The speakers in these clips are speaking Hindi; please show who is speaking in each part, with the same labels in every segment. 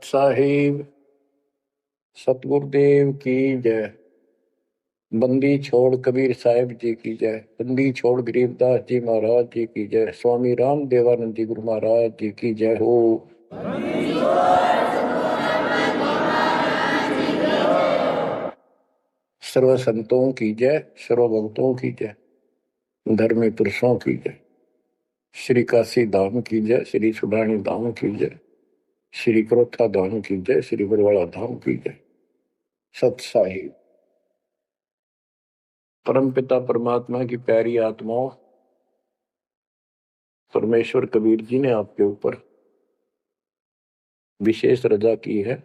Speaker 1: साहिब सतगुरुदेव की जय। बंदी छोड़ कबीर साहिब जी की जय। बंदी छोड़ गरीबदास जी महाराज जी की जय। स्वामी राम देवानंद जी गुरु महाराज जी की जय हो। सर्व संतों की जय, सर्व भक्तों की जय, धर्मी पुरुषों की जय। श्री काशी धाम की जय, श्री सुडानी धाम की जय, श्री क्रोथा धाम की जय, श्री बरवाड़ा धाम की जय। सत साहिब परम पिता परमात्मा की प्यारी आत्माओं, परमेश्वर कबीर जी ने आपके ऊपर विशेष रजा की है।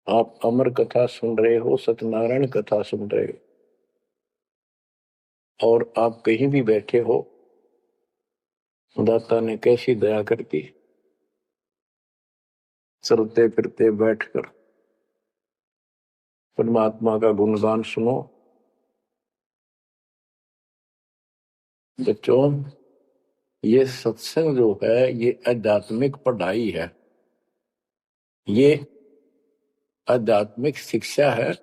Speaker 1: आप अमर कथा सुन रहे हो, सत्यनारायण कथा सुन रहे हो, और आप कहीं भी बैठे हो, दाता ने कैसी दया कर दी। चलते फिरते बैठकर परमात्मा का गुणगान सुनो। बच्चों, ये सत्संग जो है ये आध्यात्मिक पढ़ाई है, ये आध्यात्मिक शिक्षा है।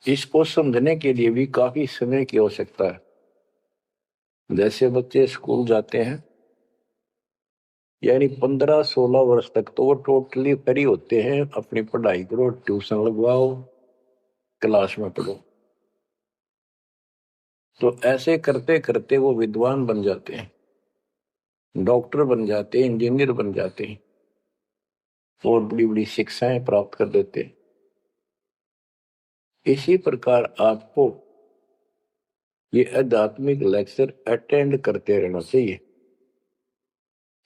Speaker 1: इसको समझने के लिए भी काफी समय की आवश्यकता है। जैसे बच्चे स्कूल जाते हैं, यानी 15-16 वर्ष तक तो वो टोटली फ्री होते हैं। अपनी पढ़ाई करो, ट्यूशन लगवाओ, क्लास में पढ़ो। तो ऐसे करते करते वो विद्वान बन जाते हैं, डॉक्टर बन जाते हैं, इंजीनियर बन जाते हैं, और बड़ी बड़ी शिक्षाएं प्राप्त कर लेते हैं। इसी प्रकार आपको ये आध्यात्मिक लेक्चर अटेंड करते रहना चाहिए।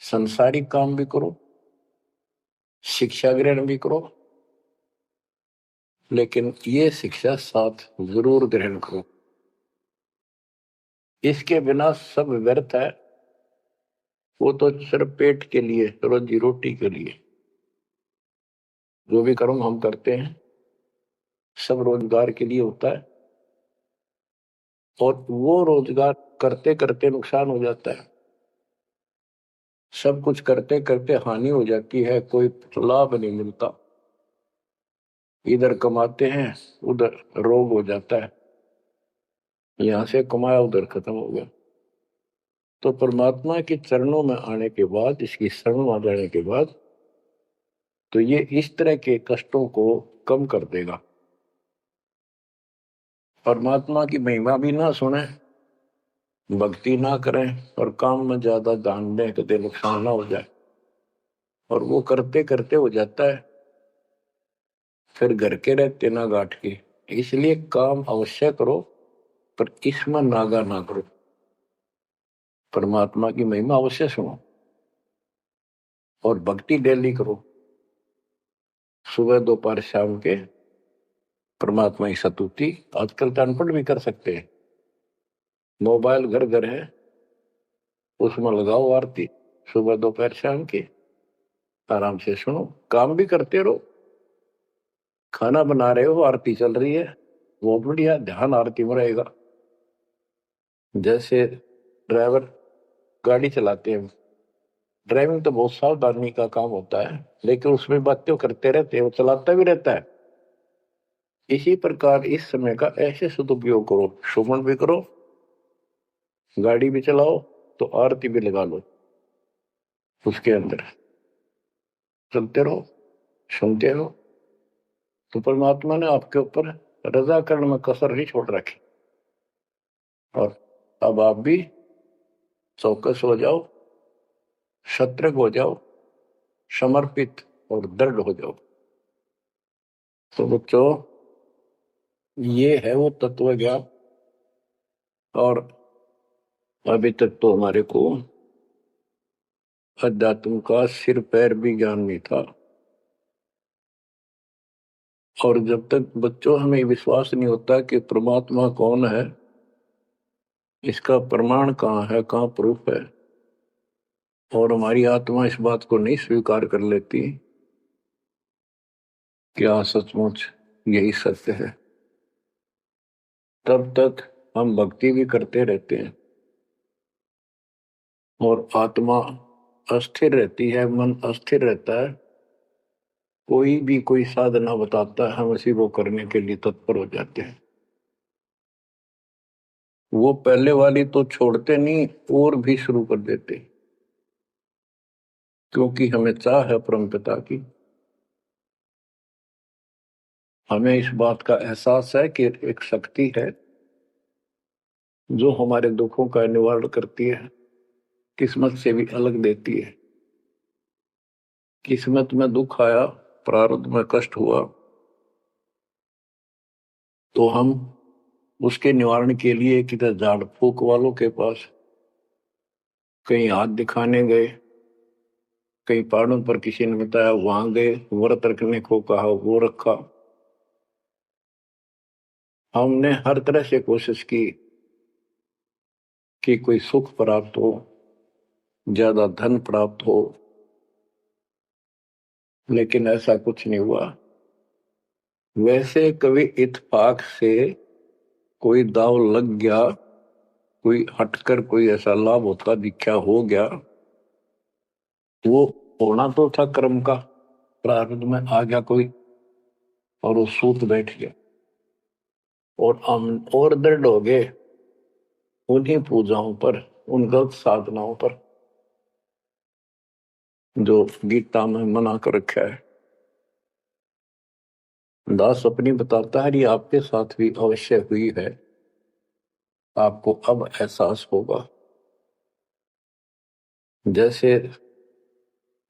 Speaker 1: संसारिक काम भी करो, शिक्षा ग्रहण भी करो, लेकिन ये शिक्षा साथ जरूर ग्रहण करो। इसके बिना सब व्यर्थ है। वो तो सिर्फ पेट के लिए, रोजी रोटी के लिए जो भी कर्म हम करते हैं सब रोजगार के लिए होता है, और वो रोजगार करते करते नुकसान हो जाता है। सब कुछ करते करते हानि हो जाती है, कोई लाभ नहीं मिलता। इधर कमाते हैं, उधर रोग हो जाता है, यहां से कमाया उधर खत्म हो गया। तो परमात्मा के चरणों में आने के बाद, इसकी शरण में आ जाने के बाद, तो ये इस तरह के कष्टों को कम कर देगा। परमात्मा की महिमा भी ना सुने, भक्ति ना करें, और काम में ज्यादा ध्यान दें, कदे नुकसान ना हो जाए, और वो करते करते हो जाता है, फिर घर के रहते ना गांठ के। इसलिए काम अवश्य करो, पर इसमें नागा ना करो। परमात्मा की महिमा अवश्य सुनो, और भक्ति डेली करो। सुबह दोपहर शाम के परमात्मा की स्तुति। आजकल तो अनपढ़ भी कर सकते हैं, मोबाइल घर घर है, उसमें लगाओ आरती सुबह दोपहर शाम की, आराम से सुनो। काम भी करते रहो, खाना बना रहे हो, आरती चल रही है, बहुत बढ़िया, ध्यान आरती में रहेगा। जैसे ड्राइवर गाड़ी चलाते हैं, ड्राइविंग तो बहुत सावधानी का काम होता है, लेकिन उसमें बातें करते रहते हैं, वो चलाता भी रहता है। इसी प्रकार इस समय का ऐसे सदुपयोग करो, सुमन भी करो, गाड़ी भी चलाओ, तो आरती भी लगा लो, उसके अंदर चलते रहो, सुनते रहो। तो परमात्मा ने आपके ऊपर रजा करने में कसर नहीं छोड़ रखी। और अब आप भी चौकस हो जाओ, सतर्क हो जाओ, समर्पित और दृढ़ हो जाओ। तो बच्चों, ये है वो तत्व ज्ञान। और अभी तक तो हमारे को अध्यात्म का सिर पैर भी ज्ञान नहीं था। और जब तक बच्चों हमें विश्वास नहीं होता कि परमात्मा कौन है, इसका प्रमाण कहाँ है, कहाँ प्रूफ है, और हमारी आत्मा इस बात को नहीं स्वीकार कर लेती क्या सचमुच यही सत्य है, तब तक हम भक्ति भी करते रहते हैं, और आत्मा अस्थिर रहती है, मन अस्थिर रहता है, कोई भी कोई साधना बताता है हम उसी को करने के लिए तत्पर हो जाते हैं। वो पहले वाली तो छोड़ते नहीं और भी शुरू कर देते, क्योंकि हमें चाह है परम पिता की। हमें इस बात का एहसास है कि एक शक्ति है जो हमारे दुखों का निवारण करती है, किस्मत से भी अलग देती है। किस्मत में दुख आया, प्रारब्ध में कष्ट हुआ, तो हम उसके निवारण के लिए किधर झाड़ फूक वालों के पास, कहीं हाथ दिखाने गए, कहीं पहाड़ों पर किसी ने बताया वहां गए, व्रत रखने को कहा वो रखा। हमने हर तरह से कोशिश की कि कोई सुख प्राप्त हो, ज्यादा धन प्राप्त हो, लेकिन ऐसा कुछ नहीं हुआ। वैसे कभी इत्तेफाक से कोई दाव लग गया, कोई हटकर कोई ऐसा लाभ होता दिखा हो गया, वो होना तो था कर्म का, प्रारब्ध में आ गया कोई और वो सूत बैठ गया, और हम और दृढ़ हो गए उन्हीं पूजाओं पर, उन गलत साधनाओं पर जो गीता में मना कर रखा है। दास अपनी बताता है, ये आपके साथ भी अवश्य हुई है, आपको अब एहसास होगा। जैसे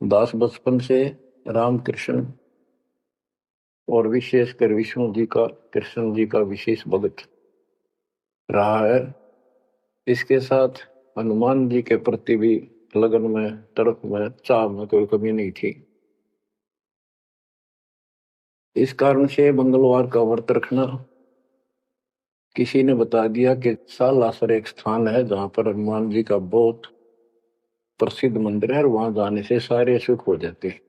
Speaker 1: दास बचपन से रामकृष्ण और विशेषकर विष्णु जी का, कृष्ण जी का विशेष भक्त रहा है, इसके साथ हनुमान जी के प्रति भी लगन में, तड़प में, चाह में कोई कमी नहीं थी। इस कारण से मंगलवार का व्रत रखना, किसी ने बता दिया कि सालासर एक स्थान है जहां पर हनुमान जी का बहुत प्रसिद्ध मंदिर है, और वहां जाने से सारे सुख हो जाते हैं।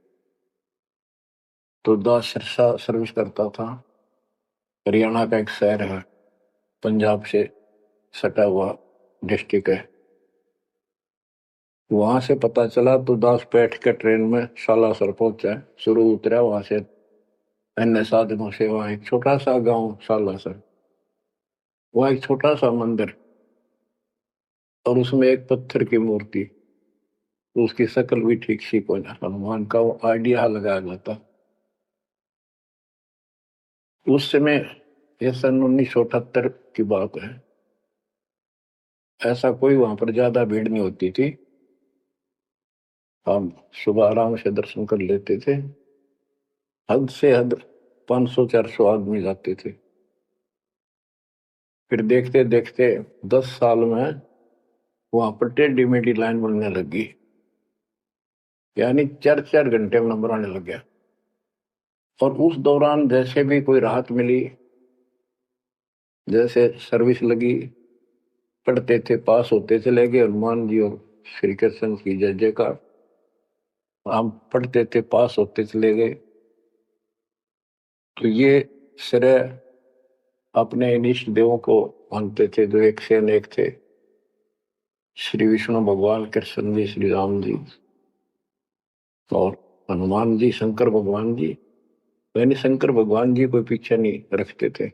Speaker 1: तो दास सिरसा सर्विस करता था, हरियाणा का एक शहर है, पंजाब से सटा हुआ डिस्ट्रिक्ट है। वहां से पता चला तो दास बैठ कर ट्रेन में सालासर पहुंचा, शुरू उतरा, वहां से अन्य साधनों से वहां एक छोटा सा गांव सालासर, वहां एक छोटा सा मंदिर, और उसमें एक पत्थर की मूर्ति, तो उसकी शक्ल भी ठीक सी को हनुमान का वो आइडिया लगा था। उस समय ये सन 1978 की बात है, ऐसा कोई वहां पर ज्यादा भीड़ नहीं होती थी, हम सुबह आराम से दर्शन कर लेते थे। हद से हद 500-400 आदमी जाते थे। फिर देखते देखते 10 साल में वहां पर टेढ़ी मेढ़ी लाइन बनने लगी, यानी 4-4 घंटे में नंबर आने लग गया। और उस दौरान जैसे भी कोई राहत मिली, जैसे सर्विस लगी, पढ़ते थे, पास होते चले गए, हनुमान जी और श्री कृष्ण की जय जयकार, हम पढ़ते थे, पास होते चले गए। तो ये श्रेय अपने इष्ट देवों को मानते थे जो एक से अनेक थे, श्री विष्णु भगवान, कृष्ण जी, श्री राम जी और हनुमान जी, शंकर भगवान जी। यानी शंकर भगवान जी कोई पीछे नहीं रखते थे,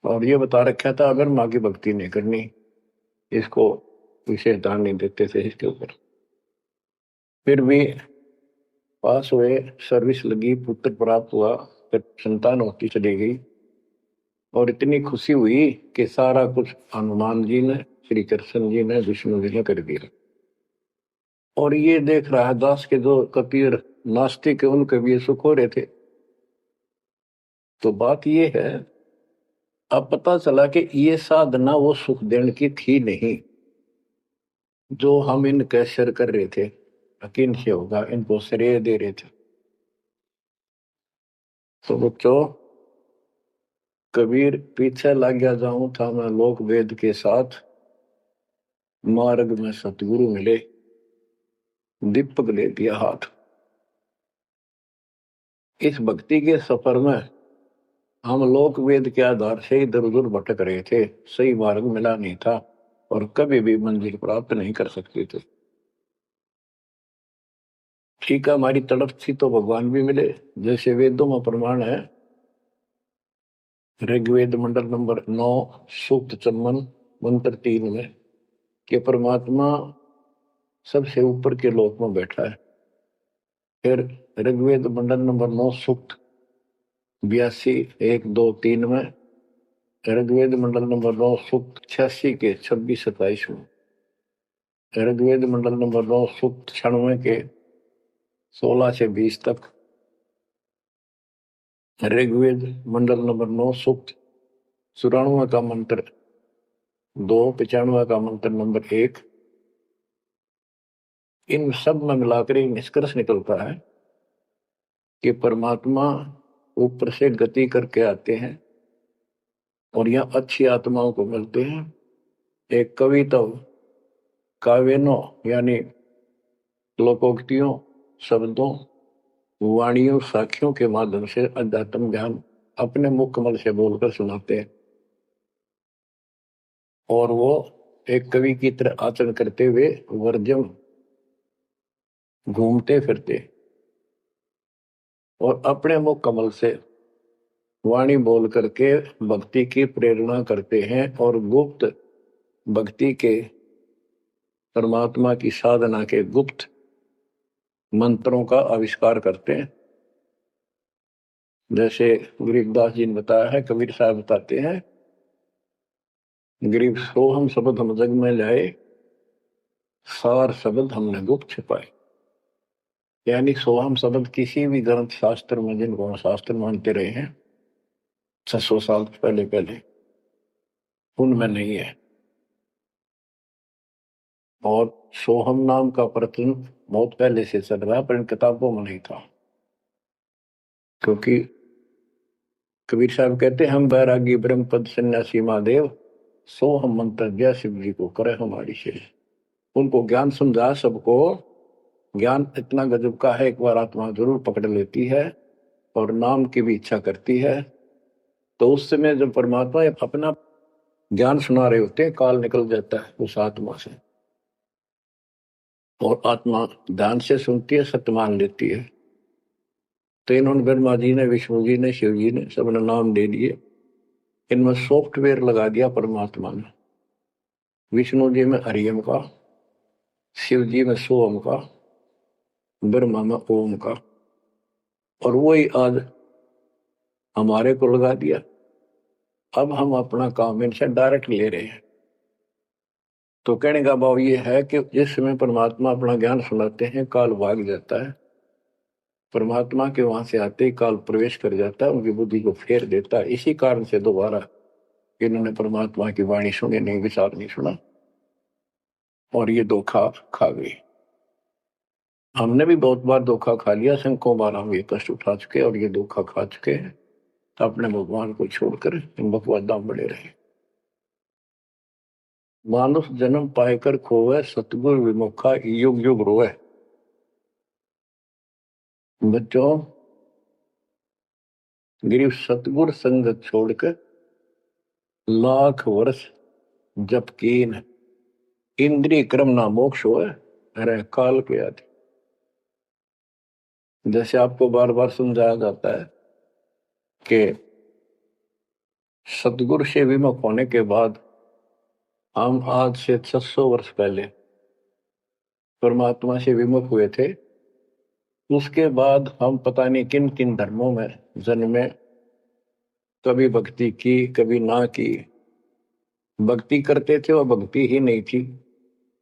Speaker 1: और ये बता रखा था अगर माँ की भक्ति नहीं करनी, इसको विशेष ध्यान नहीं देते थे इसके ऊपर। फिर भी पास हुए, सर्विस लगी, पुत्र प्राप्त हुआ, फिर संतान होती चली गई, और इतनी खुशी हुई कि सारा कुछ हनुमान जी ने, श्री कृष्ण जी ने, विष्णु जी ने कर दिया। और ये देख रहा है दास के जो कबीर नास्तिक है उनके भी ये सुख हो रहे थे। तो बात ये है, अब पता चला कि ये साधना वो सुख देने की थी नहीं जो हम इनके सिर कर रहे थे, यकीन से होगा इनको श्रेय दे रहे थे। तो बच्चों, कबीर पीछे लग गया जाऊं था मैं लोक वेद के साथ, मार्ग में सतगुरु मिले, दीपक ले दिया हाथ। इस भक्ति के सफर में हम लोक वेद के आधार से इधर उधर भटक रहे थे, सही मार्ग मिला नहीं था, और कभी भी मंजिल प्राप्त नहीं कर सकते थे। ठीक है, हमारी तड़प थी तो भगवान भी मिले। जैसे वेदों में प्रमाण है, ऋग्वेद मंडल नंबर 9 सूक्त चमन मंत्र 3 में कि परमात्मा सबसे ऊपर के लोक में बैठा है। फिर ऋग्वेद मंडल नंबर 9 सूक्त 82 1 2 3 में, ऋग्वेद मंडल नंबर 9 सूक्त 86 के 26 27 में, ऋग्वेद मंडल नंबर 9 सूक्त 96 के 16 से 20 तक, ऋग्वेद मंडल नंबर 9 सूक्त 94 का मंत्र 2, 95 का मंत्र नंबर 1। इन सब में मिलाकर एक निष्कर्ष निकलता है कि परमात्मा ऊपर से गति करके आते हैं और यह अच्छी आत्माओं को मिलते हैं। एक कविता काव्यनों यानी लोकोक्तियों, शब्दों, वाणियों, साखियों के माध्यम से अध्यात्म ज्ञान अपने मुख कमल से बोलकर सुनाते हैं और वो एक कवि की तरह आचरण करते हुए वर्जम घूमते फिरते और अपने मुख कमल से वाणी बोल करके भक्ति की प्रेरणा करते हैं और गुप्त भक्ति के, परमात्मा की साधना के गुप्त मंत्रों का आविष्कार करते हैं। जैसे गरीबदास जी ने बताया है, कबीर साहब बताते हैं, गरीब सोहम शब्द हम जग में लाए, सार शब्द हमने गुप्त छिपाए। यानी सोहम शब्द किसी भी ग्रंथ शास्त्र में, जिनको शास्त्र मानते रहे हैं 600 साल पहले पहले, उनमें नहीं है। और सोहम नाम का प्रचलन बहुत पहले से चल रहा है, पर इन किताबों में नहीं था। क्योंकि कबीर साहब कहते हैं, हम बैरागी ब्रह्म पद सन्यासी महादेव, सोहम मंत्र दिया शिव जी को करे हमारी शेष। उनको ज्ञान समझा सबको, ज्ञान इतना गजब का है, एक बार आत्मा जरूर पकड़ लेती है और नाम की भी इच्छा करती है, तो उस समय जब परमात्मा अपना ज्ञान सुना रहे होते हैं, काल निकल जाता है उस आत्मा से और आत्मा ध्यान से सुनती है, सत्य मान लेती है। तो इन्होंने ब्रह्मा जी ने, विष्णु जी ने, शिव जी ने सबने नाम दे दिए। इनमें सॉफ्टवेयर लगा दिया परमात्मा ने। विष्णु जी में हरियम का, शिव जी में सोम का, ब्रह्मा में ओम का, और वही आज हमारे को लगा दिया। अब हम अपना काम इनसे डायरेक्ट ले रहे हैं। तो कहने का भाव ये है कि जिस समय परमात्मा अपना ज्ञान सुनाते हैं, काल भाग जाता है। परमात्मा के वहां से आते ही काल प्रवेश कर जाता है, उनकी बुद्धि को फेर देता है। इसी कारण से दोबारा इन्होंने परमात्मा की वाणी सुनी नहीं, विचार नहीं सुना और ये धोखा खा गई। हमने भी बहुत बार धोखा खा लिया, संकों बार हम ये कष्ट उठा चुके और ये धोखा खा चुके हैं। तो अपने भगवान को छोड़कर इन बकवादा बड़े रहे। मानुष जन्म पाएकर खोवे, सतगुर विमुखा युग युग रोए। बच्चों, गिरीश सतगुर संगत छोड़कर लाख वर्ष जप कीन, इंद्रिय क्रम ना मोक्ष होए, अरे काल के आदि। जैसे आपको बार बार समझाया जाता है कि सतगुरु से विमुख होने के बाद हम आज से 600 वर्ष पहले परमात्मा से विमुख हुए थे। उसके बाद हम पता नहीं किन किन धर्मों में जन्मे, कभी भक्ति की कभी ना की। भक्ति करते थे और भक्ति ही नहीं थी,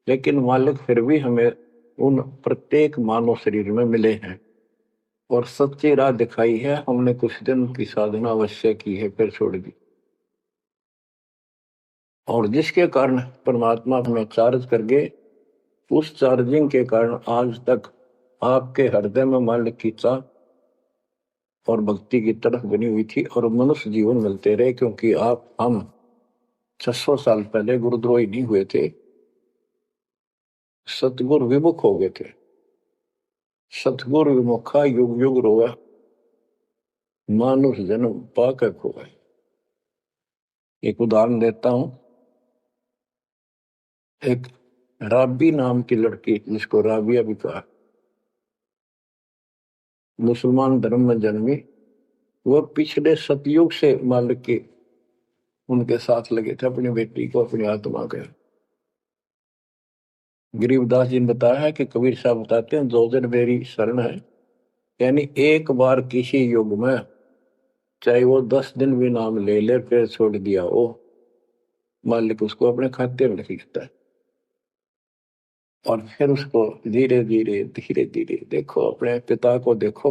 Speaker 1: लेकिन मालिक फिर भी हमें उन प्रत्येक मानव शरीर में मिले हैं और सच्ची राह दिखाई है। हमने कुछ दिन की साधना अवश्य की है, फिर छोड़ दी, और जिसके कारण परमात्मा हमें चार्ज कर गए। उस चार्जिंग के कारण आज तक आपके हृदय में मालिक की चाह और भक्ति की तरफ बनी हुई थी और मनुष्य जीवन मिलते रहे। क्योंकि हम 600 साल पहले गुरुद्रोही नहीं हुए थे, सतगुरु विमुख हो गए थे। सतगुरु विमुखा युग युग रोआ, मानुष जन्म पाकर खोआ। एक उदाहरण देता हूं। एक राबी नाम की लड़की, जिसको राबिया भी कहा, मुसलमान धर्म में जन्मी, वो पिछले सतयुग से मालिक के उनके साथ लगे थे अपनी बेटी को अपनी आत्मा के। गरीबदास जी ने बताया है कि कबीर साहब बताते हैं, दो दिन मेरी शरण है, यानी एक बार किसी युग में चाहे वो 10 दिन भी नाम ले ले फिर छोड़ दिया वो, मालिक उसको अपने खाते में लिख लेता है। और फिर उसको धीरे धीरे धीरे धीरे देखो, अपने पिता को देखो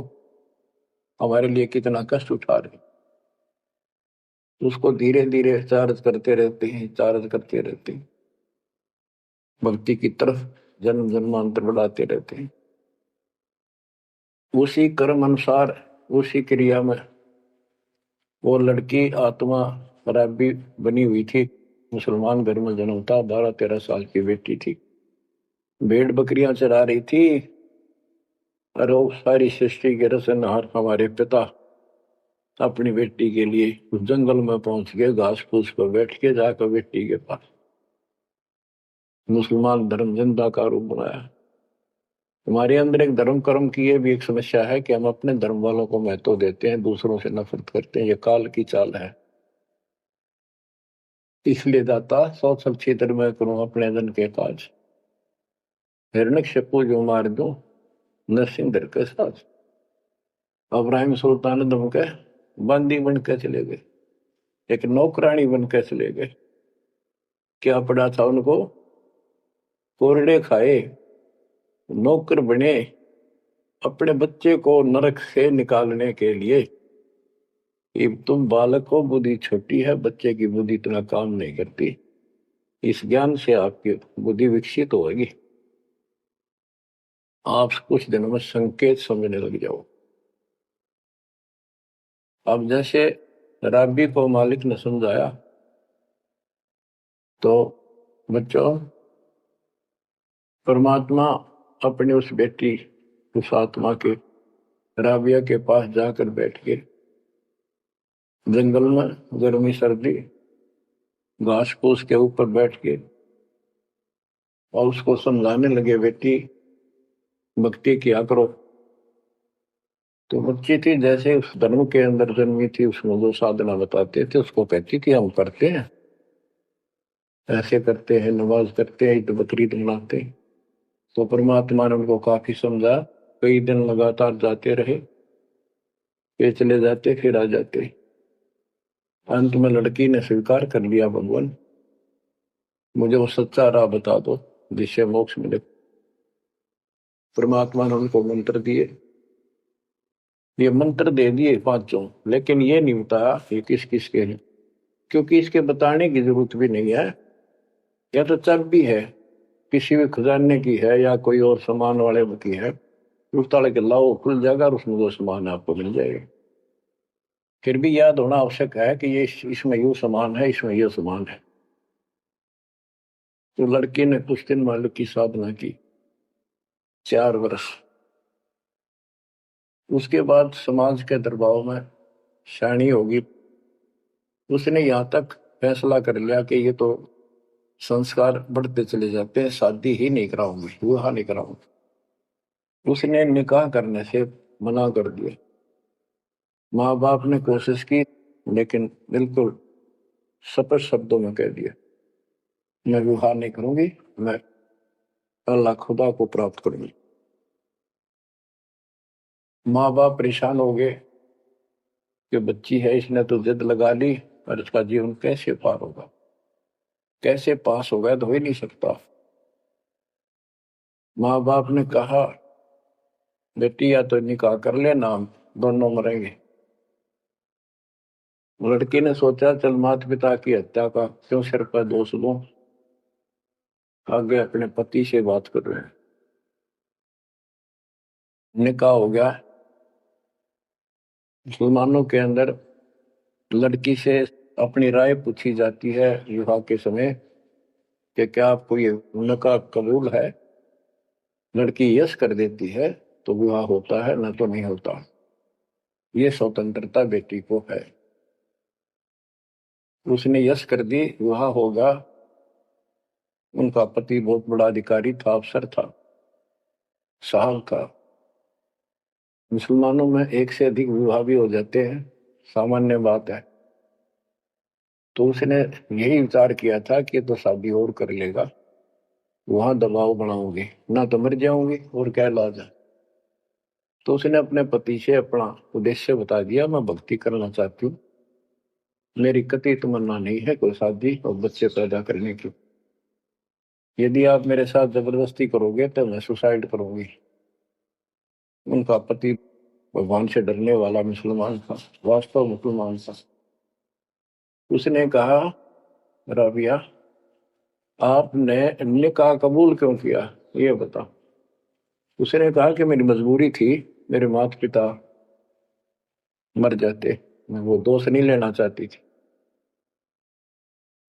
Speaker 1: हमारे लिए कितना कष्ट उठा रहे, उसको धीरे धीरे चार्ज करते रहते हैं, चार्ज करते रहते हैं, भक्ति की तरफ जन्म जन्मांतर बढ़ाते रहते हैं। उसी कर्म अनुसार, उसी क्रिया में वो लड़की आत्मा शराबी बनी हुई थी, मुसलमान घर में जन्म था, 12-13 साल की बेटी थी, भेड़ बकरियां चरा रही थी। और वो सारी सृष्टि के रचनहार हमारे पिता अपनी बेटी के लिए उस जंगल में पहुंच गए, घास फूस पर बैठ के जाकर बेटी के पास मुसलमान धर्म जिंदा का रूप बनाया। हमारे अंदर एक धर्म कर्म की ये भी एक समस्या है कि हम अपने धर्म वालों को महत्व देते हैं, दूसरों से नफरत करते हैं, ये काल की चाल है। इसलिए दाता सौ सब क्षेत्र में करूं अपने जन के काज, हिरण्यकशिपु जो मार दो नरसिंह धर के साथ। अब्राहिम सुल्तान दम के बंदी बन के चले गए, एक नौकरानी बन के चले गए। क्या पड़ा था उनको, कोरडे खाए, नौकर बने, अपने बच्चे को नरक से निकालने के लिए। कि तुम बालक हो, बुद्धि छोटी है, बच्चे की बुद्धि इतना काम नहीं करती, इस ज्ञान से आपकी बुद्धि विकसित होगी, आप कुछ दिनों में संकेत समझने लग जाओ। अब जैसे राबी को मालिक ने समझाया, तो बच्चों परमात्मा अपनी उस बेटी, उस आत्मा के राबिया के पास जाकर बैठ के जंगल में गर्मी सर्दी घास फूस के ऊपर बैठ के और उसको समझाने लगे, बेटी भक्ति किया करो। तो बच्ची थी, जैसे उस धर्म के अंदर जन्मी थी, उसमें जो साधना बताते थे उसको कहती कि हम करते हैं, ऐसे करते हैं, नमाज करते हैं, ईद बकरीद मनाते हैं। तो परमात्मा ने उनको काफी समझा, कई दिन लगातार जाते रहे, फिर चले जाते फिर आ जाते। अंत में लड़की ने स्वीकार कर लिया, भगवान मुझे वो सच्चा राह बता दो जिससे मोक्ष मिले। परमात्मा ने उनको मंत्र दिए, ये मंत्र दे दिए पांचों, लेकिन ये नहीं बताया ये किस किस के हैं, क्योंकि इसके बताने की जरूरत भी नहीं है। या तो चाबी है, किसी भी खजाने की है या कोई और सामान वाले की है, उस ताले के लाओ खुल जाएगा और उसमें जो सामान है आपको मिल जाएगा। फिर भी याद होना आवश्यक है कि ये इसमें यू सामान है, इसमें यह सामान है। तो लड़की ने कुछ दिन मालिक की साधना की, 4 वर्ष। उसके बाद समाज के दबाव में शानी होगी, उसने यहां तक फैसला कर लिया कि ये तो संस्कार बढ़ते चले जाते हैं, शादी ही नहीं कराऊंगी, विवाह नहीं कराऊंगी। उसने निकाह करने से मना कर दिया। माँ बाप ने कोशिश की, लेकिन बिल्कुल स्पष्ट शब्दों में कह दिया, मैं विवाह नहीं करूंगी, मैं अल्लाह खुदा को प्राप्त करूंगी। माँ बाप परेशान हो गए कि बच्ची है, इसने तो जिद लगा ली, और इसका जीवन कैसे पार होगा, कैसे पास होगा, तो हो ही नहीं सकता। माँ बाप ने कहा, बेटी या तो निकाह कर लेना, हम दोनों मरेंगे। लड़की ने सोचा, चल माता पिता की हत्या का क्यों सिर पर दोष लूं, आगे अपने पति से बात कर रहे हैं। निकाह हो गया। मुसलमानों के अंदर लड़की से अपनी राय पूछी जाती है विवाह के समय कि क्या आपको ये निकाह कबूल है। लड़की यस कर देती है तो विवाह होता है, न तो नहीं होता। ये स्वतंत्रता बेटी को है। उसने यस कर दी, विवाह होगा। उनका पति बहुत बड़ा अधिकारी था, अफसर था, साहब था। मुसलमानों में एक से अधिक विवाह भी हो जाते हैं, सामान्य बात है। तो उसने यही विचार किया था कि तो शादी और कर लेगा, वहां दबाव बनाऊंगी ना तो मर जाऊंगी, और क्या इलाज है। तो उसने अपने पति से अपना उद्देश्य बता दिया, मैं भक्ति करना चाहती हूँ, मेरी कतई तमन्ना नहीं है कोई शादी और बच्चे पैदा करने की। यदि आप मेरे साथ जबरदस्ती करोगे तो मैं सुसाइड करूंगी। उनका पति भगवान से डरने वाला मुसलमान था, वास्तव मुसलमान था। उसने कहा, राबिया, आपने निकाह कबूल क्यों किया, ये बता। उसने कहा कि मेरी मजबूरी थी, मेरे माता पिता मर जाते, मैं वो दोष नहीं लेना चाहती थी।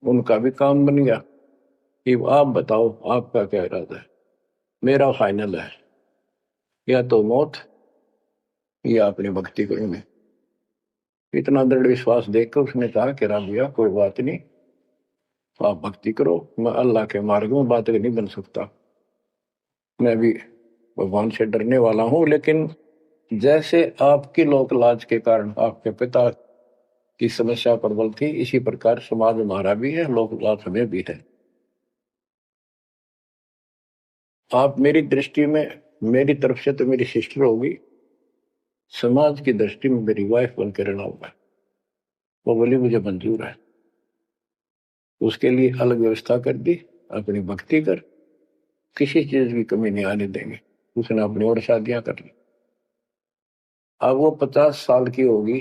Speaker 1: उनका भी काम बन गया कि आप बताओ आपका क्या इरादा है। मेरा फाइनल है, या तो मौत या अपनी भक्ति करूंगे। इतना दृढ़ विश्वास देखकर उसने कहा कि राबिया कोई बात नहीं, आप भक्ति करो, मैं अल्लाह के मार्ग में बात नहीं बन सकता, मैं भी भगवान से डरने वाला हूं। लेकिन जैसे आपकी लोक लाज के कारण आपके पिता की समस्या प्रबल थी, इसी प्रकार समाज हमारा भी है, लोक लाज हमें भी है। आप मेरी दृष्टि में, मेरी तरफ से तो मेरी सिस्टर होगी, समाज की दृष्टि में मेरी वाइफ बनकर रहना होगा। वो बोली मुझे मंजूर है। उसके लिए अलग व्यवस्था कर दी, अपनी भक्ति कर, किसी चीज की कमी नहीं आने देंगे। उसने अपनी और शादियां कर ली। अब वो 50 साल की होगी,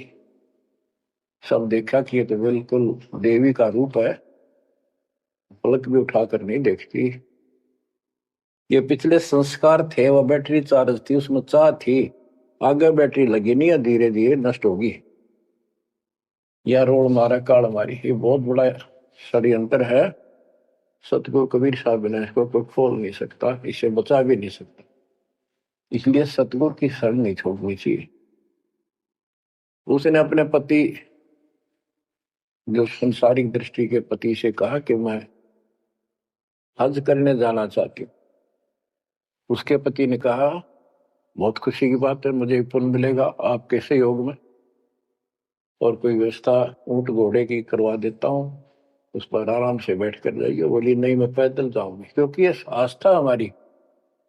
Speaker 1: सब देखा कि ये तो बिल्कुल देवी का रूप है, पलक भी उठाकर नहीं देखती। ये पिछले संस्कार थे, वो बैटरी चार्ज थी, उसमें चाह थी, आगे बैटरी लगी नहीं है, धीरे धीरे नष्ट होगी। या रोड मारा काल मारी, ये बहुत बड़ा षड्यंत्र है। सतगुरु कबीर साहब ने इसको कोई खोल नहीं सकता, इसे बचा भी नहीं सकता। इसलिए सतगुरु की शरण नहीं छोड़नी चाहिए। उसने अपने पति, जो संसारिक दृष्टि के पति से कहा कि मैं हज करने जाना चाहती हूँ। उसके पति ने कहा, बहुत खुशी की बात है, मुझे पुण्य मिलेगा आपके सहयोग में, और कोई व्यवस्था ऊंट घोड़े की करवा देता हूँ, उस पर आराम से बैठ कर जाइए। बोली नहीं, मैं पैदल जाऊंगी, क्योंकि ये आस्था हमारी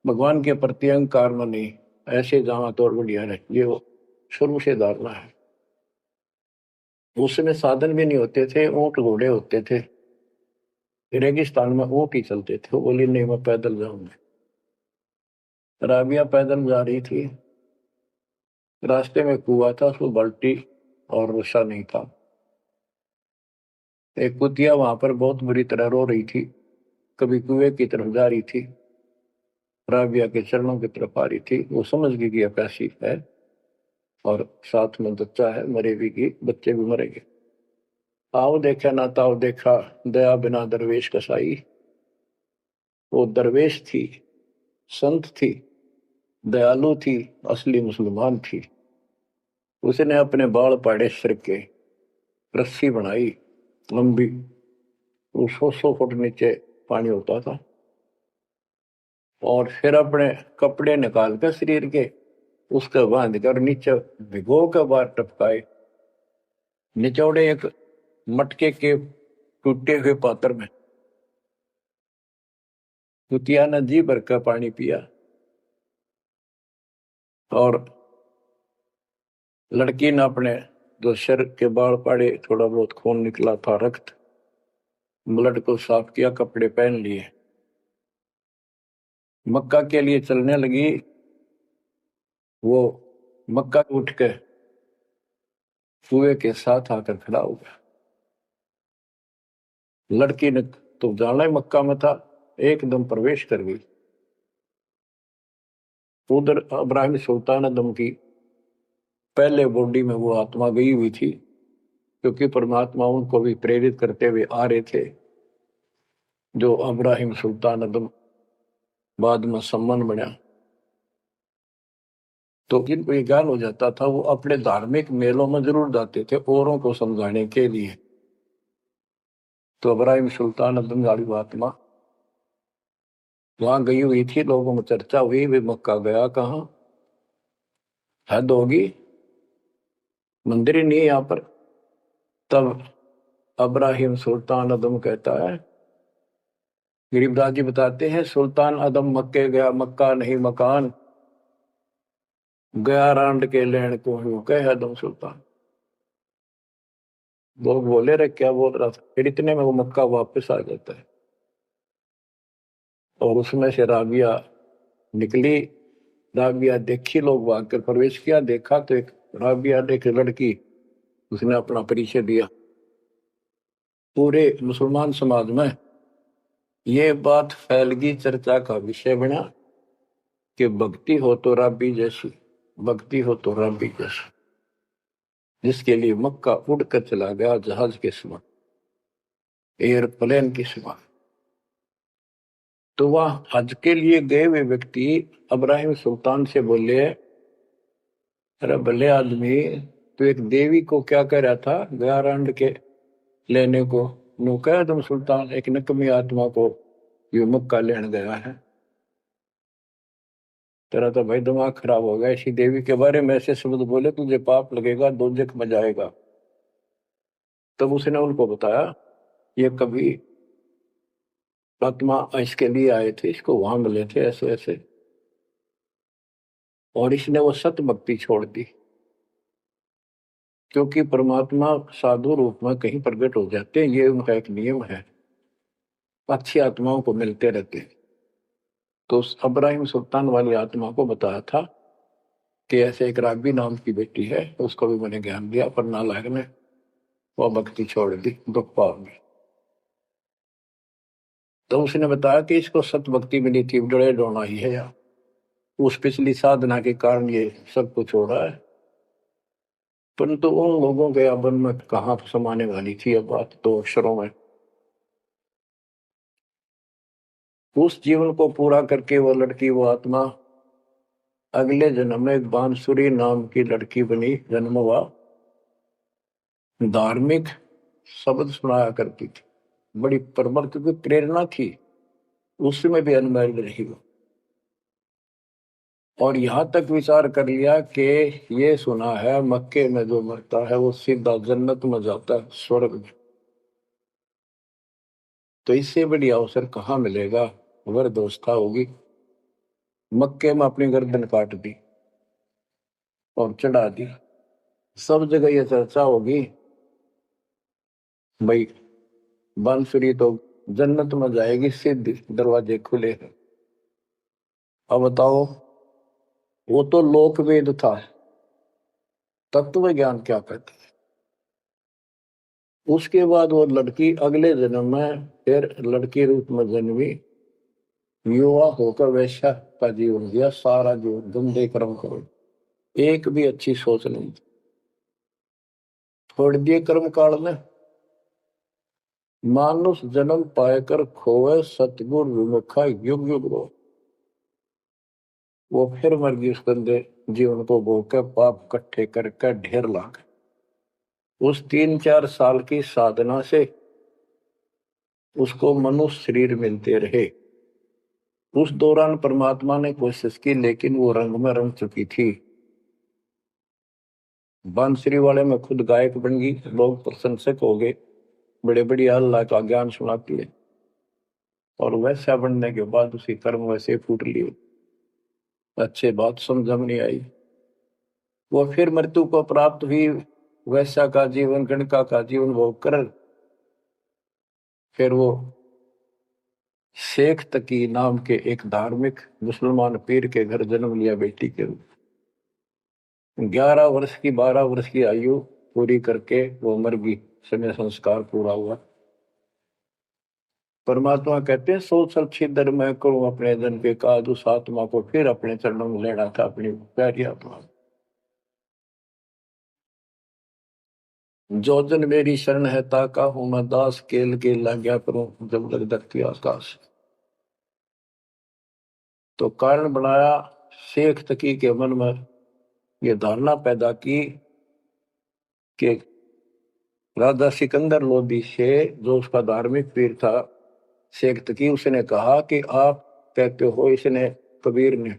Speaker 1: भगवान के प्रति अहंकार में नहीं, ऐसे जाना तो और बढ़िया है, ये वो शुरू से धारणा है। उसमें साधन भी नहीं होते थे, ऊंट घोड़े होते थे, रेगिस्तान में ऊंट ही चलते थे। वो बोली नहीं, मैं पैदल जाऊंगी। राबिया पैदल जा रही थी, रास्ते में कुआं था, उसमें बाल्टी और रस्सा नहीं था। एक कुतिया वहां पर बहुत बुरी तरह रो रही थी, कभी कुएं की तरफ जा रही थी, राबिया के चरणों की तरफ आ रही थी। वो समझ गई कि यह प्यासी है, और साथ में बच्चा है, मरेगी की बच्चे भी मरेंगे। आओ देखा ना ताओ देखा, दया बिना दरवेश कसाई। वो दरवेश थी, संत थी, दयालु थी, असली मुसलमान थी। उसने अपने बाल पाड़े सिर के, रस्सी बनाई लंबी, वो 100 फुट नीचे पानी होता था, और फिर अपने कपड़े निकाल कर शरीर के उसके बांध कर नीचे भिगो के बाहर टपकाए, निचौड़े एक मटके के टूटे हुए पात्र में। कुतिया ने जी भर का पानी पिया, और लड़की ने अपने जो सिर के बाल पाड़े, थोड़ा बहुत खून निकला था, रक्त, ब्लड को साफ किया, कपड़े पहन लिए, मक्का के लिए चलने लगी। वो मक्का उठ के कुएं के साथ आकर खड़ा हो गया। लड़की ने तो जाना ही मक्का में था, एकदम प्रवेश कर गई। उधर इब्राहिम सुल्तान दम की पहले बॉडी में वो आत्मा गई हुई थी, क्योंकि परमात्मा उनको भी प्रेरित करते हुए आ रहे थे। जो इब्राहिम सुल्तान दम बाद में सम्मान बना, तो जिनको ये ज्ञान हो जाता था, वो अपने धार्मिक मेलों में जरूर जाते थे औरों को समझाने के लिए। तो इब्राहिम सुल्तान अब्दुल गालिब आत्मा वहां गई हुई थी, लोगों में चर्चा हुई, वे मक्का गया कहाँ। हद होगी, मंदिर ही नहीं है यहाँ पर। तब अब्राहिम सुल्तान अदम कहता है, गरीबदास जी बताते हैं, सुल्तान अदम मक्के गया, मक्का नहीं मकान, गया रांड के लेन को यूं कह अदम सुल्तान। लोग बोले रे क्या बोल रहा था, फिर इतने में वो मक्का वापस आ जाता है। और उसमें से राबिया निकली। राबिया देखी, लोग भाग कर प्रवेश किया, देखा तो एक राबिया एक लड़की, उसने अपना परिचय दिया। पूरे मुसलमान समाज में ये बात फैल गई, चर्चा का विषय बना कि भक्ति हो तो राबी जैसी, भक्ति हो तो राबी जैसी, जिसके लिए मक्का उड़कर चला गया जहाज के समान, एयरप्लेन के समान। तो वह हज के लिए गए हुए व्यक्ति अब्राहिम सुल्तान से बोले, अरे भले आदमी, तो एक देवी को क्या कह रहा था, गया रांड के लेने को, नो कह तुम सुल्तान एक नकमी आत्मा को ये मक्का लेने गया है। तेरा तो भाई दिमाग खराब हो गया, ऐसी देवी के बारे में ऐसे शब्द बोले, तुझे पाप लगेगा, दोजख में जाएगा। तब उसने उनको बताया, ये कभी आत्मा इसके लिए आए थे, इसको वहां मिले थे ऐसे ऐसे, और इसने वो सत भक्ति छोड़ दी। क्योंकि परमात्मा साधु रूप में कहीं प्रकट हो जाते हैं, ये उनका एक नियम है, अच्छी आत्माओं को मिलते रहते हैं। तो उस अब्राहिम सुल्तान वाली आत्मा को बताया था कि ऐसे एक राबी नाम की बेटी है, उसको भी मैंने ज्ञान दिया, पर नालायक ने वो भक्ति छोड़ दी दुख पाव में। तो उसने बताया कि इसको सत भक्ति मिली थी, डरे डोना ही है यार, उस पिछली साधना के कारण ये सब कुछ हो रहा है। परंतु उन लोगों के अबन में कहाँ समाने वाली थी अब बात, दो अक्षरों में। उस जीवन को पूरा करके वो लड़की, वो आत्मा अगले जन्म में एक बांसुरी नाम की लड़की बनी, जन्म हुआ। धार्मिक शब्द सुनाया करती थी, बड़ी परमर की प्रेरणा थी, उसमें भी अनमैरिड रही वो। और यहां तक विचार कर लिया कि ये सुना है मक्के में जो मरता है वो सीधा जन्नत में जाता है, स्वर्ग में। तो इससे बड़ी अवसर कहाँ मिलेगा, अगर दोस्ता होगी। मक्के में अपनी गर्दन काट दी और चढ़ा दी, सब जगह ये चर्चा होगी, भाई बांसुरी तो जन्नत में जाएगी, सिद्ध दरवाजे खुले हैं। अब बताओ, वो तो लोक वेद था, तत्व ज्ञान क्या कहते हैं। उसके बाद वो लड़की अगले जन्म में फिर लड़की रूप में जन्मी, युवा होकर वैश्या का जीवन दिया, सारा जीवन गंदे कर्म करो, एक भी अच्छी सोच नहीं, छोड़ दिए कर्म काल में। मानुष जन्म पाकर खोए, सतगुरु विमुखा युग युग रो। वो फिर मर गई उस गंदे जीवन को भोग, पाप इकट्ठे करके ढेर लाग। उस 3-4 साल की साधना से उसको मनुष्य शरीर मिलते रहे। उस दौरान परमात्मा ने कोशिश की, लेकिन वो रंग में रंग चुकी थी। बांसुरी वाले में खुद गायक बन गई, लोग प्रशंसक हो गए, बड़े बड़ी अल्लाह का ज्ञान सुनाती है। और वैसा बनने के बाद उसी कर्म वैसे फूट लिए, अच्छे बात समझ में नहीं आई। वो फिर मृत्यु को प्राप्त हुई, वैसा का जीवन, गणका का जीवन भोग कर फिर वो शेख तकी नाम के एक धार्मिक मुसलमान पीर के घर जन्म लिया बेटी के रूप। 11 वर्ष की 12 वर्ष की आयु पूरी करके वो मर गई, समय संस्कार पूरा हुआ। परमात्मा कहते हैं, सो सल छिदर मैं करूं अपने जन के काज, उस आत्मा को फिर अपने चरणों में लेना था, अपनी प्यारी आत्मा। जो जन मेरी शरण है ताका हूं मैं दास, केल के लाग्या करूं जब लग धरती आकाश। तो कारण बनाया, शेख तकी के मन में ये धारणा पैदा की कि राजा सिकंदर लोदी से, जो उसका धार्मिक पीर था शेख तकी, उसने कहा कि आप कहते हो, इसने कबीर ने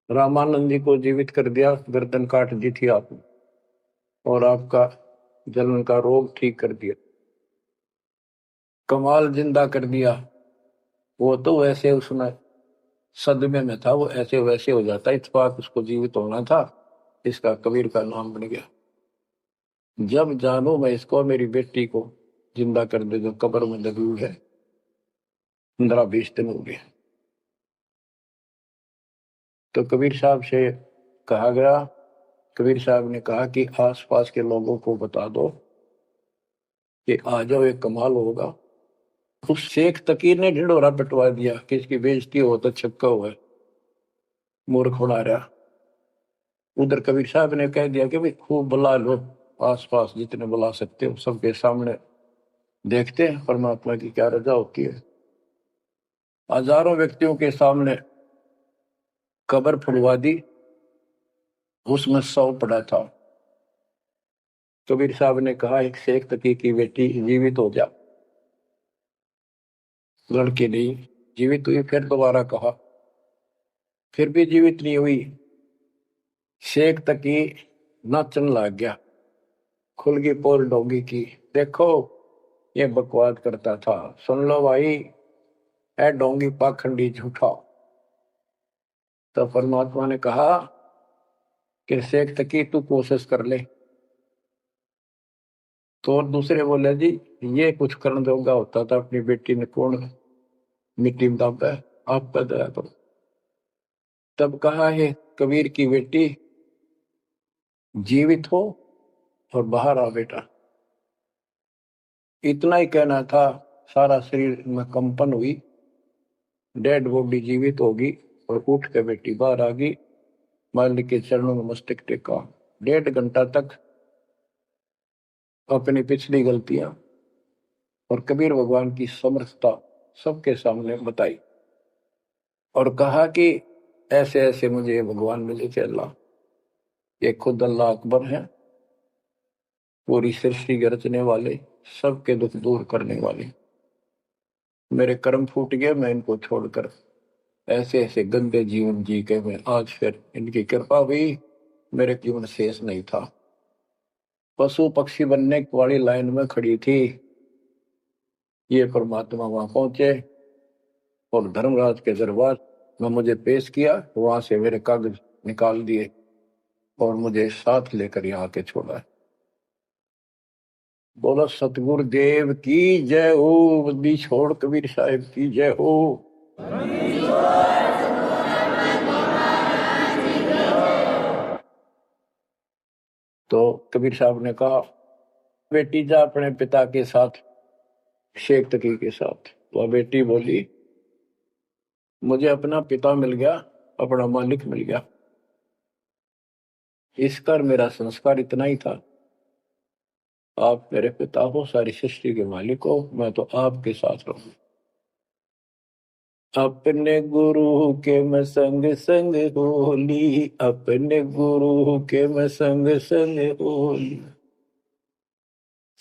Speaker 1: रामानंद जी को जीवित कर दिया, गर्दन काट दी थी आपने, और आपका जलन का रोग ठीक कर दिया। कमाल जिंदा कर दिया। वो तो वैसे उसमें सदमे में था, वो ऐसे वैसे हो जाता, इत्तेफाक उसको जीवित होना था, इसका कबीर का नाम बन गया। जब जानू मैं इसको, मेरी बेटी को जिंदा कर दे जो कब्र में दबी हुई है, 15-20 दिन हो गए। तो कबीर साहब से कहा गया, कबीर साहब ने कहा कि आसपास के लोगों को बता दो कि आ जाओ, एक कमाल होगा। उस शेख तकीर ने ढिंढोरा पिटवा दिया कि इसकी बेइज्जती हो तो छक्का हुआ है, मूर्ख बना रहा। उधर कबीर साहब ने कह दिया कि भाई खूब बुला लो, आसपास जितने बुला सकते हो, सबके सामने देखते हैं परमात्मा की क्या रजा होती है। हजारों व्यक्तियों के सामने कब्र खुलवा दी, उसमें 100 पड़ा था। कबीर साहब ने कहा एक शेख तकी की बेटी जीवित हो जा, लड़की नहीं जीवित हुई। फिर दोबारा कहा, फिर भी जीवित नहीं हुई। शेख तकी नाचन लग गया, खुल गई पोल डोगी की। देखो ये बकवाद करता था, सुन लो भाई, ए डोंगी पाखंडी झूठा। तो परमात्मा ने कहा कि शेख तकी तू कोशिश कर ले। तो और दूसरे बोले जी ये कुछ करने जोगा होता था, अपनी बेटी ने कौन मिट्टी में दाबा है, आपका दया करो। तब कहा है कबीर की बेटी जीवित हो और बाहर आ बेटा। इतना ही कहना था, सारा शरीर में कंपन हुई, डेड बॉडी जीवित होगी, और उठ के बेटी बाहर आ गई। मालिक के चरणों में मस्तक टेका, 1.5 घंटा तक अपनी पिछली गलतियां और कबीर भगवान की समर्थता सबके सामने बताई, और कहा कि ऐसे ऐसे मुझे भगवान मिले थे अल्लाह, ये खुद अल्लाह अकबर है, पूरी सृष्टि के रचने वाले, सबके दुख दूर करने वाले। मेरे कर्म फूट गए, मैं इनको छोड़कर ऐसे ऐसे गंदे जीवन जी के मैं आज फिर इनकी कृपा हुई, मेरे जीवन शेष नहीं था। पशु पक्षी बनने वाली लाइन में खड़ी थी, ये परमात्मा वहां पहुंचे और धर्मराज के दरबार में मुझे पेश किया, वहां से मेरे कागज निकाल दिए और मुझे साथ लेकर यहाँ के छोड़ा है। बोलो सतगुरु देव की जय हो, बंदी छोड़ कबीर साहिब की जय हो। तो कबीर साहब ने कहा बेटी जा अपने पिता के साथ, शेख तकी के साथ। तो बेटी बोली मुझे अपना पिता मिल गया, अपना मालिक मिल गया, इस कर मेरा संस्कार इतना ही था। आप मेरे पिता हो, सारी सृष्टि के मालिक हो, मैं तो आपके साथ रहूं। अपने गुरु के मैं संग संग होली, अपने गुरु के मैं संग संग होली,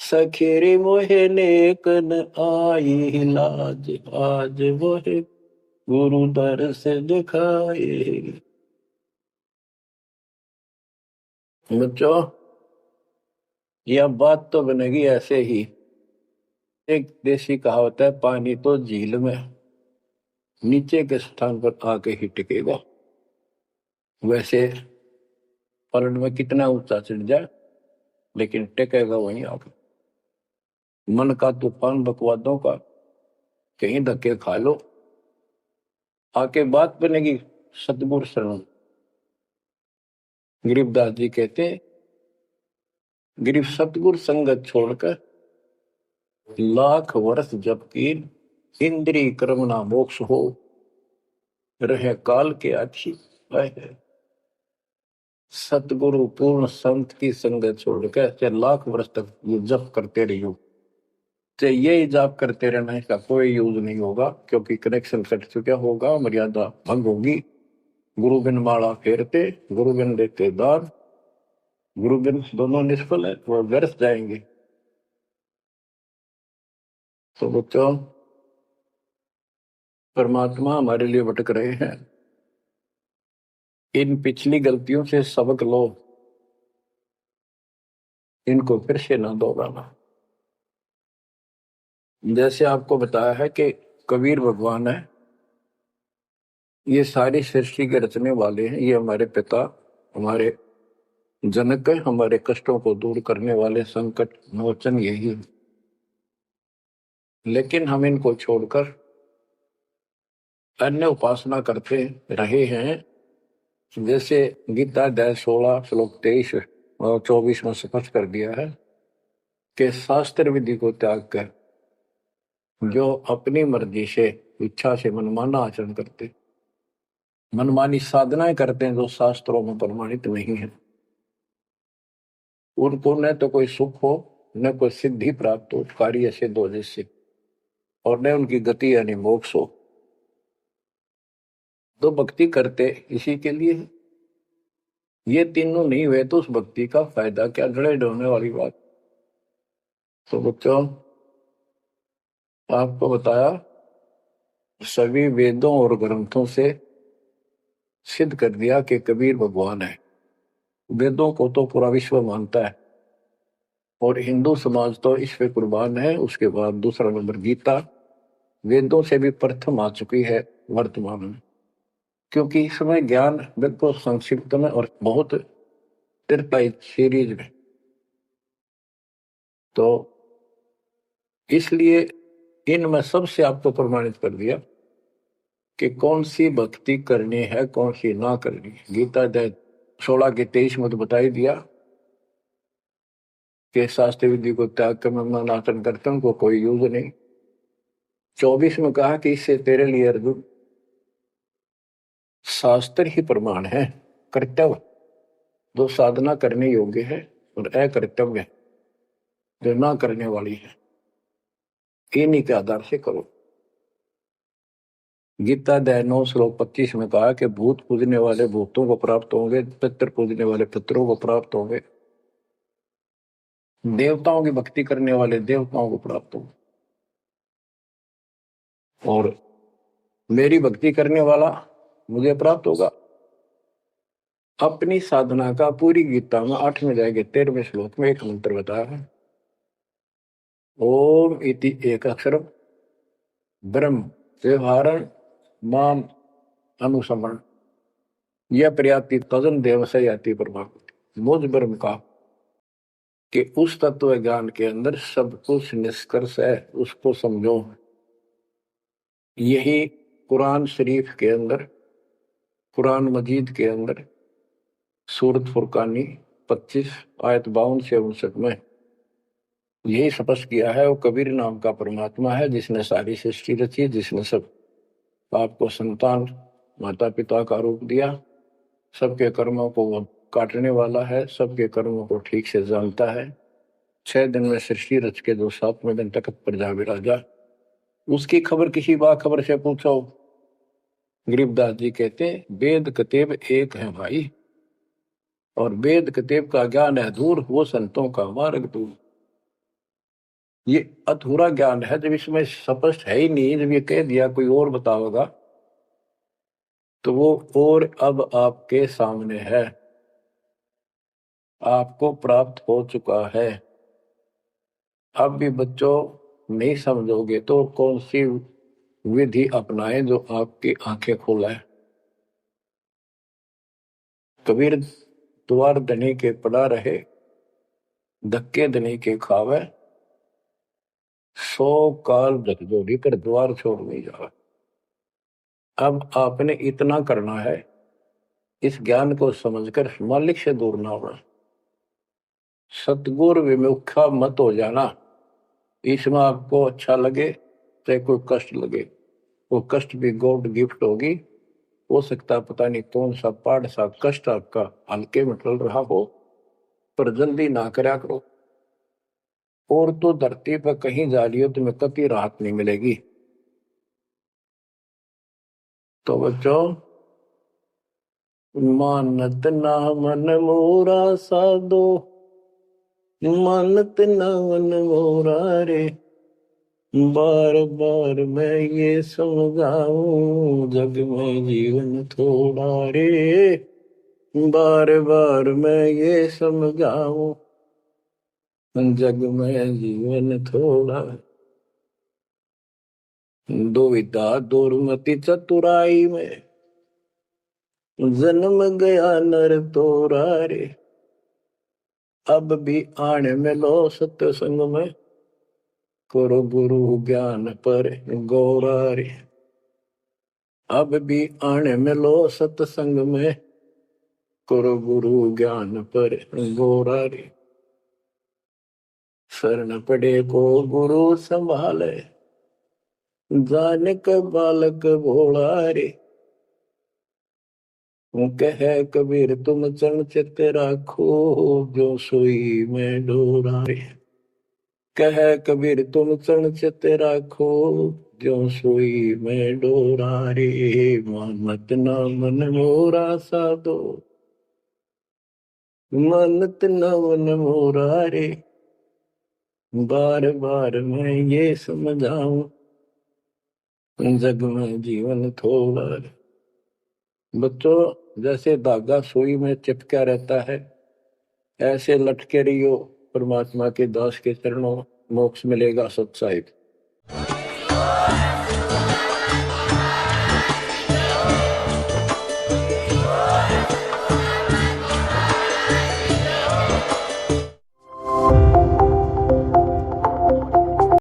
Speaker 1: सखेरे मोहे नेकन आई लाज, आज मोहे गुरु दर से दिखाए। बच्चों यह बात तो बनेगी ऐसे ही। एक देसी कहावत है, पानी तो झील में नीचे के स्थान पर आके ही टिकेगा। वैसे पलट में कितना ऊंचा चढ़ जाए लेकिन टिकेगा वहीं आके। मन का तूफान बकवादों का, कहीं धक्के खा लो, आके बात बनेगी सतगुरु शरण। गरीबदास जी कहते, गरीब सतगुरु संगत छोड़कर लाख वर्ष जबकि इंद्रिय कर्म ना मोक्ष हो, रहे काल के अच्छी है। सतगुरु पूर्ण संत की संगत छोड़कर चाहे लाख वर्ष तक ये जप करते रहियो, चाहे ये जाप करते रहना, इसका कोई यूज नहीं होगा, क्योंकि कनेक्शन कट चुका होगा, मर्यादा भंग होगी। गुरु बिन माला फेरते, गुरु बिन देते दान, गुरु बिन दोनों निष्फल है, वो व्यर्थ जाएंगे। तो बच्चों परमात्मा हमारे लिए भटक रहे हैं, इन पिछली गलतियों से सबक लो, इनको फिर से ना दोहराना। जैसे आपको बताया है कि कबीर भगवान है, ये सारी सृष्टि के रचने वाले हैं, ये हमारे पिता, हमारे जनक है, हमारे कष्टों को दूर करने वाले संकट मोचन यही है। लेकिन हम इनको छोड़कर अन्य उपासना करते रहे हैं। जैसे गीता अध्याय 16 श्लोक 23 और 24 में स्पष्ट कर दिया है कि शास्त्र विधि को त्याग कर जो अपनी मर्जी से इच्छा से मनमाना आचरण करते, मनमानी साधनाएं करते हैं जो शास्त्रों में प्रमाणित नहीं है, उनको न तो कोई सुख हो, न कोई सिद्धि प्राप्त हो, कार्य सिद्ध हो जिससे, और न उनकी गति यानी मोक्ष हो। तो भक्ति करते इसी के लिए है। ये तीनों नहीं हुए तो उस भक्ति का फायदा क्या, लड़ाई ढोने वाली बात। तो बच्चों, आपको बताया सभी वेदों और ग्रंथों से सिद्ध कर दिया कि कबीर भगवान है। वेदों को तो पूरा विश्व मानता है और हिंदू समाज तो इस पे कुर्बान है। उसके बाद दूसरा नंबर गीता, वेदों से भी प्रथम आ चुकी है वर्तमान में, क्योंकि इसमें ज्ञान बिल्कुल संक्षिप्त में और बहुत तीर्थाई सीरीज में। तो इसलिए इनमें सबसे आपको प्रमाणित कर दिया कि कौन सी भक्ति करनी है, कौन सी ना करनी है। गीता 16 के 23 में तो बता ही दिया कि शास्त्र विधि को त्याग कर मैं आचरण करता हूं, को कोई यूज नहीं। 24 में कहा कि इससे तेरे लिए अर्जुन शास्त्र ही प्रमाण है, कर्तव्य जो साधना करने योग्य है और अकर्तव्य जो ना करने वाली है, इन्हीं के आधार से करो। गीता अध्याय 9 श्लोक 25 में कहा कि भूत पूजने वाले भूतों को प्राप्त होंगे, पितर पूजने वाले पितरों को प्राप्त होंगे, देवताओं की भक्ति करने वाले देवताओं को प्राप्त होंगे, और मेरी भक्ति करने वाला मुझे प्राप्त होगा। अपनी साधना का पूरी गीता में 8वें अध्याय के 13वें श्लोक में एक मंत्र बताया है, ओम इति एक अक्षर ब्रह्म व्यवहारण माम अनुसमरण यह प्रयाति तजन देव से याति प्रभाव। मुझ ब्रह्म का कि उस तत्व ज्ञान के अंदर सब कुछ निष्कर्ष है, उसको समझो। यही कुरान शरीफ के अंदर, कुरान मजीद के अंदर सूरत फुरकानी 25 आयत 52 से 59 में यही स्पष्ट किया है। वो कबीर नाम का परमात्मा है जिसने सारी सृष्टि रची, जिसने सब आपको संतान माता पिता का रूप दिया, सबके कर्मों को वो काटने वाला है, सबके कर्मों को ठीक से जानता है। 6 दिन में सृष्टि रच के जो 7वें दिन तक पर जा विराजा, उसकी खबर किसी बाखबर से पूछो। गरीबदास जी कहते हैं वेद कतेब एक है भाई, और वेद कतेब का ज्ञान है दूर, वो संतों का मार्ग दूर। ये अधूरा ज्ञान है, जब इसमें स्पष्ट है ही नहीं, जब ये कह दिया कोई और बताओगा तो वो और अब आपके सामने है, आपको प्राप्त हो चुका है। अब भी बच्चों नहीं समझोगे तो कौन सी विधि अपनाए जो आपकी आंखें खोलाए। कबीर द्वार धनी के पड़ा रहे, धक्के धनी के खावे, 100 काल झकझोरी कर द्वार छोड़ नहीं जावे। अब आपने इतना करना है, इस ज्ञान को समझकर मालिक से दूर ना होना, सतगुरु विमुखा मत हो जाना। इसमें आपको अच्छा लगे चाहे कोई कष्ट लगे, वो कष्ट भी गॉड गिफ्ट होगी। हो सकता है पता नहीं कौन सा पाठ सा कष्ट आपका हल्के में टल रहा हो, पर जल्दी ना करा करो। और तो धरती पर कहीं जा रही हो तुम्हें कभी राहत नहीं मिलेगी। तो बच्चों, मानत ना मन मोरा साधो, मानत ना मन मोरा रे, बार बार मैं ये समझाऊं जग में जीवन थोड़ा रे। बार बार मैं ये समझाऊं, जग में जीवन थोड़ा, दुविधा दुर्मति चतुराई में जन्म गया नर तोरा रे। अब भी आने में लो सत्संग में, करो गुरु ज्ञान पर गौरा रे। अब भी आने में लो सत्संग में, करो गुरु ज्ञान पर गौरा रे। शरण पड़े को गुरु संभाले, जाने का बालक भोला रे। कहे कबीर तुम चरण चित राखो, जो सोई में डोरा रे। कहे कबीर तुम चरण चित राखो, जो सोई में डोरा रे। मानत ना मन मोरा साधो, मानत ना मन मोरा रे। बार बार मैं ये समझाऊं, जग में जीवन थोड़ा रे। बच्चों, जैसे धागा सुई में चिपका रहता है, ऐसे लटके रहियो परमात्मा के दास के चरणों, मोक्ष मिलेगा सत्साहिब।